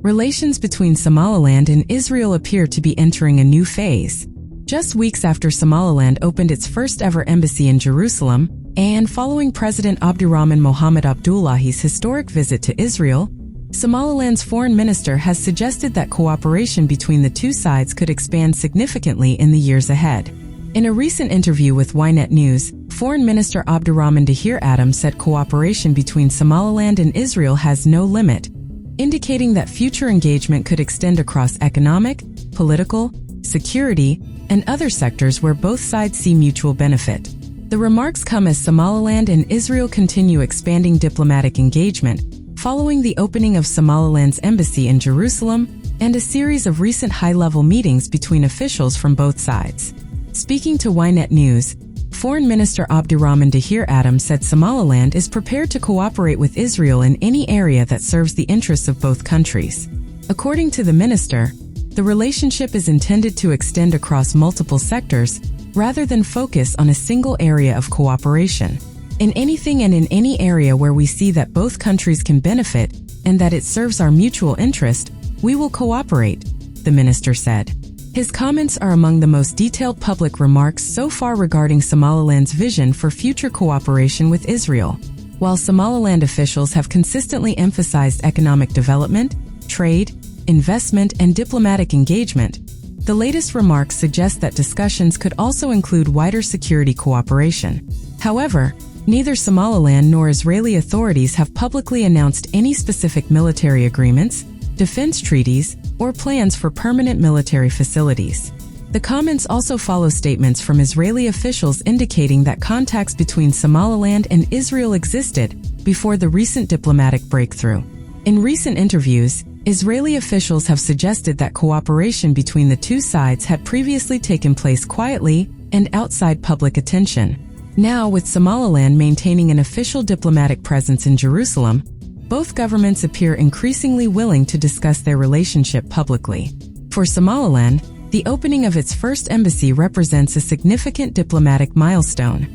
Relations between Somaliland and Israel appear to be entering a new phase. Just weeks after Somaliland opened its first-ever embassy in Jerusalem, and following President Abdirahman Mohammed Abdullahi's historic visit to Israel, Somaliland's foreign minister has suggested that cooperation between the two sides could expand significantly in the years ahead. In a recent interview with Ynet News, Foreign Minister Abdirahman Dahir said cooperation between Somaliland and Israel has no limit, indicating that future engagement could extend across economic, political, security, and other sectors where both sides see mutual benefit. The remarks come as Somaliland and Israel continue expanding diplomatic engagement, following the opening of Somaliland's embassy in Jerusalem and a series of recent high-level meetings between officials from both sides. Speaking to Ynet News, Foreign Minister Abdirahman Dahir said Somaliland is prepared to cooperate with Israel in any area that serves the interests of both countries. According to the minister, the relationship is intended to extend across multiple sectors rather than focus on a single area of cooperation. In anything and in any area where we see that both countries can benefit and that it serves our mutual interest, we will cooperate, the minister said. His comments are among the most detailed public remarks so far regarding Somaliland's vision for future cooperation with Israel. While Somaliland officials have consistently emphasized economic development, trade, investment, and diplomatic engagement, the latest remarks suggest that discussions could also include wider security cooperation. However, neither Somaliland nor Israeli authorities have publicly announced any specific military agreements, defense treaties, or plans for permanent military facilities. The comments also follow statements from Israeli officials indicating that contacts between Somaliland and Israel existed before the recent diplomatic breakthrough. In recent interviews, Israeli officials have suggested that cooperation between the two sides had previously taken place quietly and outside public attention. Now, with Somaliland maintaining an official diplomatic presence in Jerusalem, both governments appear increasingly willing to discuss their relationship publicly. For Somaliland, the opening of its first embassy represents a significant diplomatic milestone.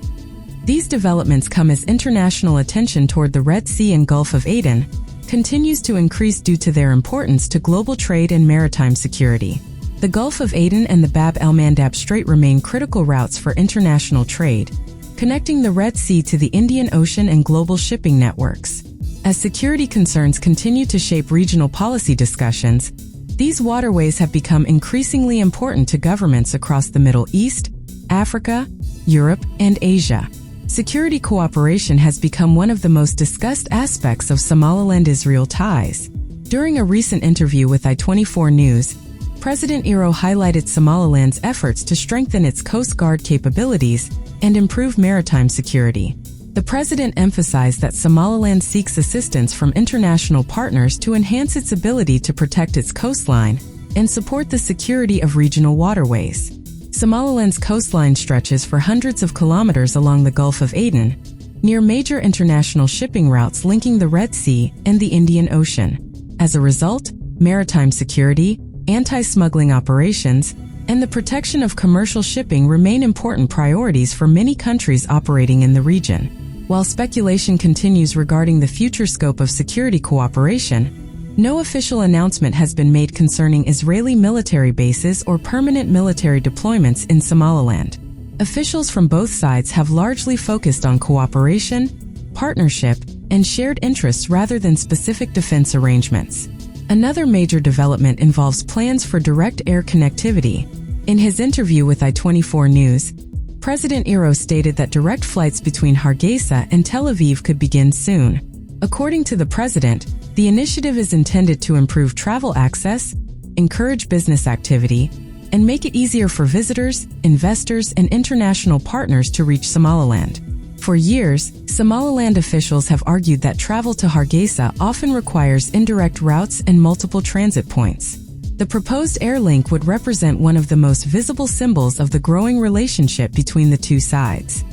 These developments come as international attention toward the Red Sea and Gulf of Aden continues to increase due to their importance to global trade and maritime security. The Gulf of Aden and the Bab el-Mandab Strait remain critical routes for international trade, connecting the Red Sea to the Indian Ocean and global shipping networks. As security concerns continue to shape regional policy discussions, these waterways have become increasingly important to governments across the Middle East, Africa, Europe, and Asia. Security cooperation has become one of the most discussed aspects of Somaliland-Israel ties. During a recent interview with I24 News, President Iro highlighted Somaliland's efforts to strengthen its Coast Guard capabilities and improve maritime security. The president emphasized that Somaliland seeks assistance from international partners to enhance its ability to protect its coastline and support the security of regional waterways. Somaliland's coastline stretches for hundreds of kilometers along the Gulf of Aden, near major international shipping routes linking the Red Sea and the Indian Ocean. As a result, maritime security, anti-smuggling operations, and the protection of commercial shipping remain important priorities for many countries operating in the region. While speculation continues regarding the future scope of security cooperation, no official announcement has been made concerning Israeli military bases or permanent military deployments in Somaliland. Officials from both sides have largely focused on cooperation, partnership, and shared interests rather than specific defense arrangements. Another major development involves plans for direct air connectivity. In his interview with I24 News, President Iro stated that direct flights between Hargeisa and Tel Aviv could begin soon. According to the president, the initiative is intended to improve travel access, encourage business activity, and make it easier for visitors, investors, and international partners to reach Somaliland. For years, Somaliland officials have argued that travel to Hargeisa often requires indirect routes and multiple transit points. The proposed air link would represent one of the most visible symbols of the growing relationship between the two sides.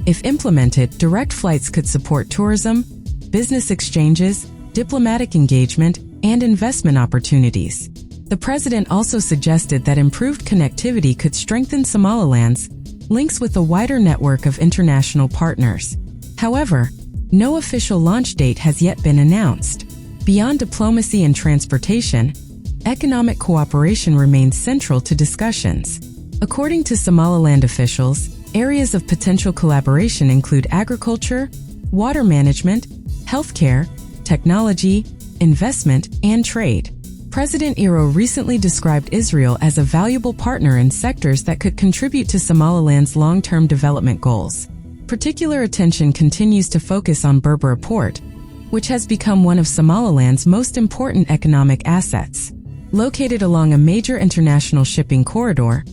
If implemented, direct flights could support tourism, business exchanges, diplomatic engagement, and investment opportunities. The president also suggested that improved connectivity could strengthen Somaliland's links with a wider network of international partners. However, no official launch date has yet been announced. Beyond diplomacy and transportation, economic cooperation remains central to discussions. According to Somaliland officials, areas of potential collaboration include agriculture, water management, healthcare, technology, investment, and trade. President Iro recently described Israel as a valuable partner in sectors that could contribute to Somaliland's long-term development goals. Particular attention continues to focus on Berbera Port, which has become one of Somaliland's most important economic assets. Located along a major international shipping corridor,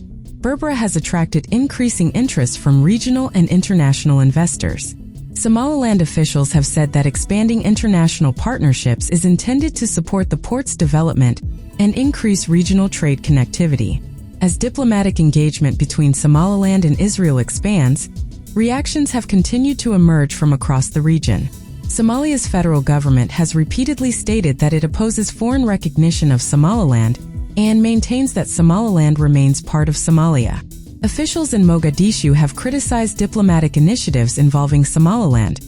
Berbera has attracted increasing interest from regional and international investors. Somaliland officials have said that expanding international partnerships is intended to support the port's development and increase regional trade connectivity. As diplomatic engagement between Somaliland and Israel expands, reactions have continued to emerge from across the region. Somalia's federal government has repeatedly stated that it opposes foreign recognition of Somaliland and maintains that Somaliland remains part of Somalia. Officials in Mogadishu have criticized diplomatic initiatives involving Somaliland,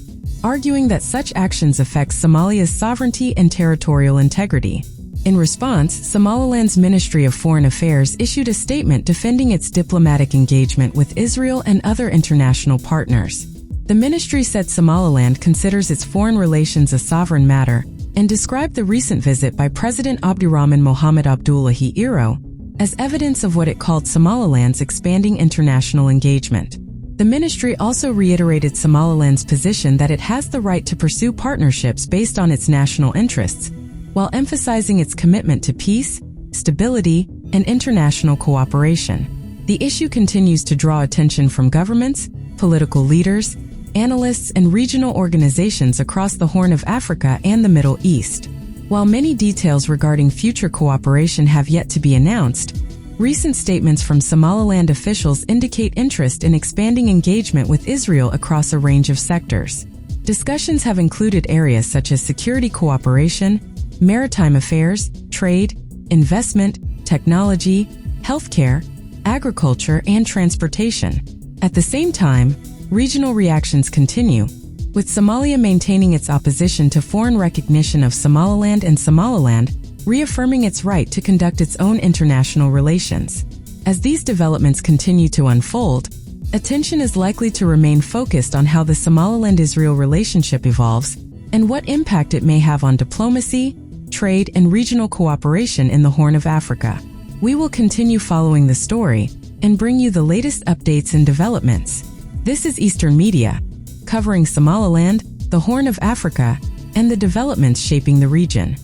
arguing that such actions affect Somalia's sovereignty and territorial integrity. In response, Somaliland's Ministry of Foreign Affairs issued a statement defending its diplomatic engagement with Israel and other international partners. The ministry said Somaliland considers its foreign relations a sovereign matter and described the recent visit by President Abdirahman Mohamed Abdullahi Iro as evidence of what it called Somaliland's expanding international engagement. The ministry also reiterated Somaliland's position that it has the right to pursue partnerships based on its national interests, while emphasizing its commitment to peace, stability, and international cooperation. The issue continues to draw attention from governments, political leaders, analysts, and regional organizations across the Horn of Africa and the Middle East. While many details regarding future cooperation have yet to be announced, recent statements from Somaliland officials indicate interest in expanding engagement with Israel across a range of sectors. Discussions have included areas such as security cooperation, maritime affairs, trade, investment, technology, healthcare, agriculture, and transportation. At the same time, regional reactions continue, with Somalia maintaining its opposition to foreign recognition of Somaliland and Somaliland reaffirming its right to conduct its own international relations. As these developments continue to unfold, attention is likely to remain focused on how the Somaliland-Israel relationship evolves and what impact it may have on diplomacy, trade, and regional cooperation in the Horn of Africa. We will continue following the story and bring you the latest updates and developments. This is Eastern Media, covering Somaliland, the Horn of Africa, and the developments shaping the region.